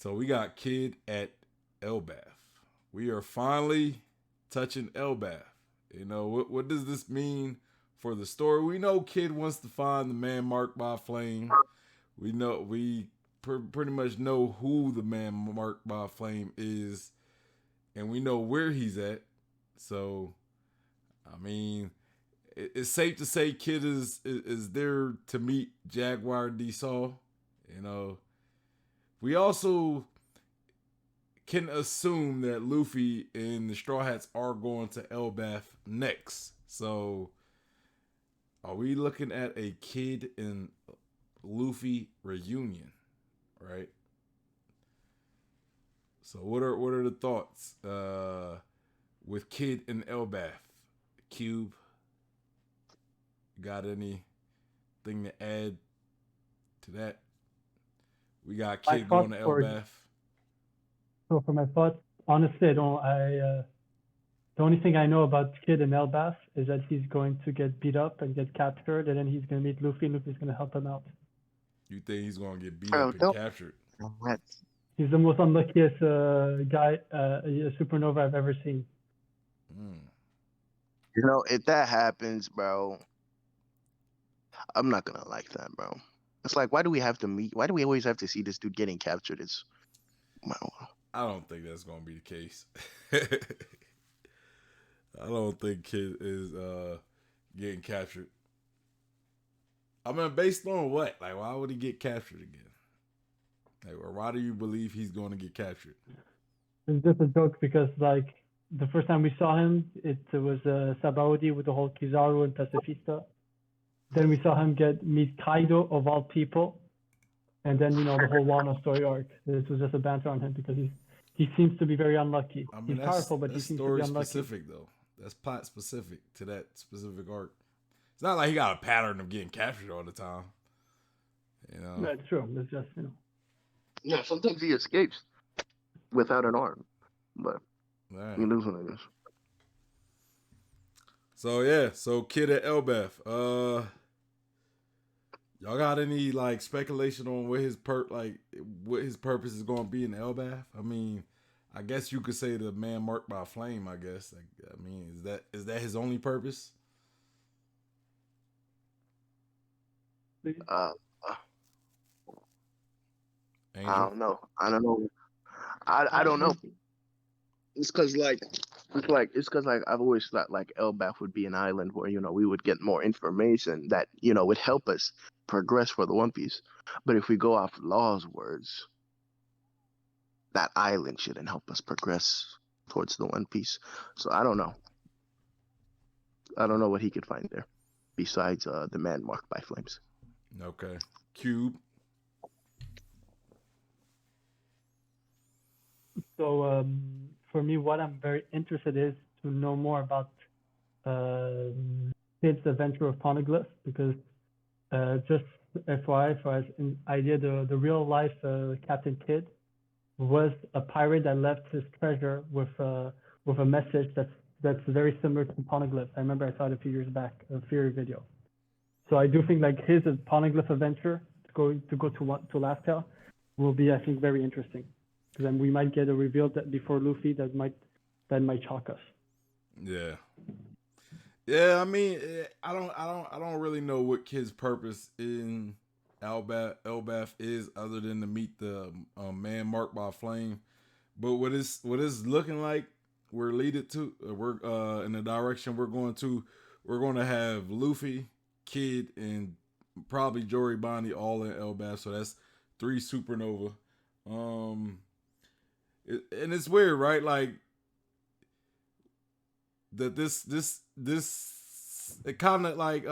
So we got Kid at Elbaf. We are finally touching Elbaf. You know, what does this mean for the story? We know Kid wants to find the man marked by a flame. We pretty much know who the man marked by a flame is, and we know where he's at. So, I mean, it's safe to say Kid is there to meet Jaguar D Saw. You know, we also can assume that Luffy and the Straw Hats are going to Elbaf next. So, are we looking at a Kid and Luffy reunion, right? So, what are the thoughts with Kid and Elbaf? Cube, got anything to add to that? We got My Kid going thoughts to for Elbaf. so for my thoughts, honestly, I don't. The only thing I know about Kid in Elbaf is that he's going to get beat up and get captured, and then he's going to meet Luffy, and Luffy's going to help him out. You think he's gonna get beat Bro, up and don't. captured? That's, He's the most unluckiest guy, supernova I've ever seen. Mm. if that happens, bro, I'm not gonna like that, bro. It's like, why do we have to meet? Why do we always have to see this dude getting captured? It's, well, I don't think that's gonna be the case. I don't think Kid is getting captured. I mean, based on what? Like, why would he get captured again? Like, or why do you believe he's going to get captured? It's just a joke because like the first time we saw him, it was Sabaody with the whole Kizaru and Pacifista. Then we saw him meet Kaido of all people, and then the whole Wano story arc. This was just a banter on him because he seems to be very unlucky. I mean, He's powerful, but he that's seems to be story unlucky. specific though. That's plot specific to that specific arc. It's not like he got a pattern of getting captured all the time. You know. That's true. It's just yeah, sometimes he escapes without an arm, but Right. he lives what it is. So yeah, so Kid at Elbaf. Y'all got any like speculation on what his purpose is going to be in Elbaf? I mean, I guess you could say the man marked by flame. I guess. I mean, is that his only purpose? Uh, I Angel. don't know. I don't know. I don't know. It's because like I've always thought like Elbaf would be an island where we would get more information that would help us progress for the One Piece. But if we go off Law's words, that island shouldn't help us progress towards the One Piece. So I don't know. I don't know what he could find there besides the man marked by flames. Okay. Cube. So for me, what I'm very interested is to know more about Kid's adventure of Poneglyph because just FYI, for as an idea, the real life Captain Kidd was a pirate that left his treasure with a message that's very similar to Poneglyph. I remember I saw it a few years back, a Fury video. So I do think like his Poneglyph adventure to go to Alaska will be, I think, very interesting. Because then we might get a reveal that before Luffy that might shock us. Yeah. Yeah, I mean, I don't really know what Kid's purpose in Elbaf is other than to meet the man marked by flame. But what is looking like we're leaded to we're in the direction we're going to. We're going to have Luffy, Kid, and probably Jory Bonnie all in Elbaf. So that's 3 supernova. And it's weird, right? Like that this it kind of like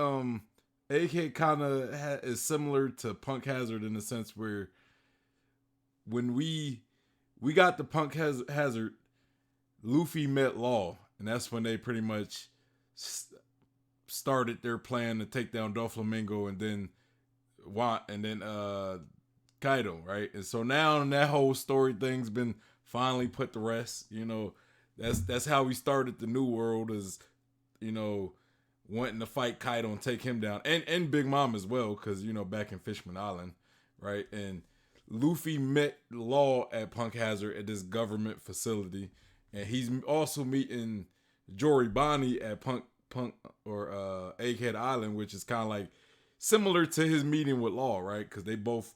AK kind of is similar to Punk Hazard in the sense where when we got the Punk Hazard, Luffy met Law, and that's when they pretty much started their plan to take down Doflamingo and then Kaido, right? And so now that whole story thing's been finally put to rest. That's how we started the new world is, wanting to fight Kaido and take him down, and Big Mom as well, because back in Fishman Island, right? And Luffy met Law at Punk Hazard at this government facility, and he's also meeting Jory Bonnie at Punk or Egghead Island, which is kind of like similar to his meeting with Law, right? Because they both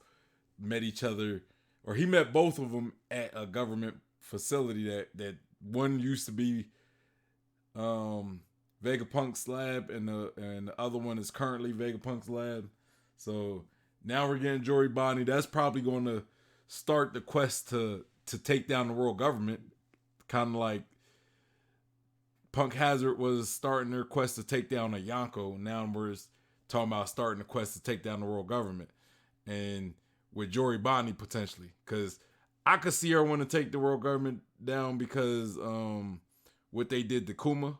met each other, or he met both of them at a government facility that one used to be Vegapunk's lab, and the other one is currently Vegapunk's lab. So now we're getting Jory Bonnie. That's probably going to start the quest to take down the world government, kind of like Punk Hazard was starting their quest to take down a Yonko. Now we're talking about starting the quest to take down the world government, and with Jory Bonnie potentially, because I could see her want to take the world government down because what they did to Kuma.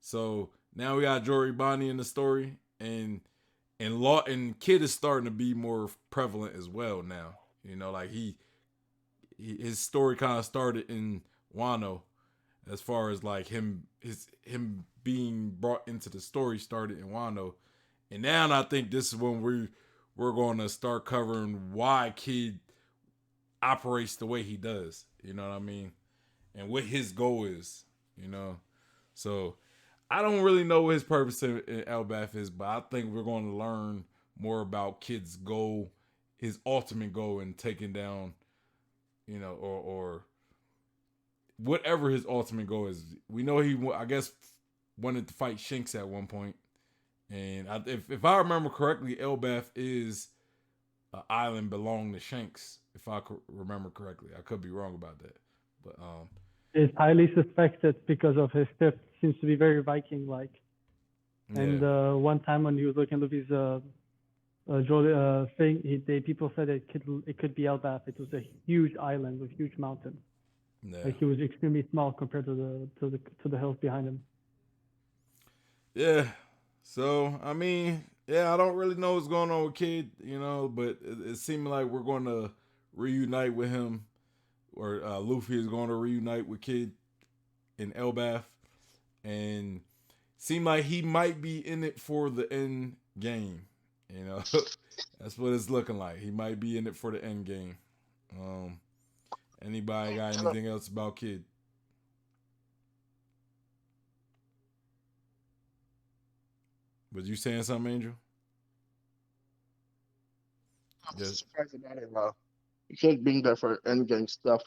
So now we got Jory Bonnie in the story, and Law and Kid is starting to be more prevalent as well now. You know, like his story kind of started in Wano, as far as like him being brought into the story started in Wano, and now I think this is when we're going to start covering why Kid operates the way he does. You know what I mean, and what his goal is. You know, so I don't really know what his purpose in Elbaf is, but I think we're going to learn more about Kid's goal, his ultimate goal in taking down, you know, or whatever his ultimate goal is. We know he, I guess, wanted to fight Shanks at one point. And if I remember correctly, Elbaf is an island belonging to Shanks, if I remember correctly. I could be wrong about that. But Is highly suspected because of his tip. Seems to be very Viking-like. yeah. And one time when he was looking at Luffy's thing, people said it could be Elbaf. It was a huge island with huge mountains. Yeah. Like he was extremely small compared to the hills behind him. Yeah. So I mean, yeah, I don't really know what's going on with Kid, you know, but it seemed like we're going to reunite with him, or Luffy is going to reunite with Kid in Elbaf, and seem like he might be in it for the end game. You know, that's what it's looking like. He might be in it for the end game. Anybody got anything else about Kid? Was you saying something, Angel? I'm surprised about it. Kid being there for endgame stuff.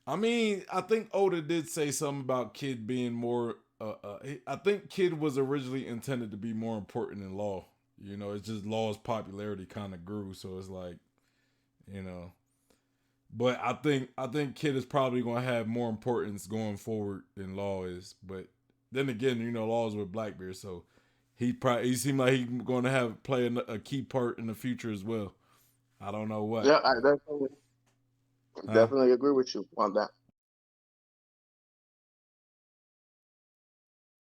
I mean, I think Oda did say something about Kid being more. I think Kid was originally intended to be more important than Law. You know, it's just Law's popularity kind of grew, so it's like, you know. But I think Kid is probably going to have more importance going forward than Law is. But then again, you know, Law is with Blackbeard, so he seemed like he's going to play a key part in the future as well. I don't know what. Yeah, I definitely agree with you on that.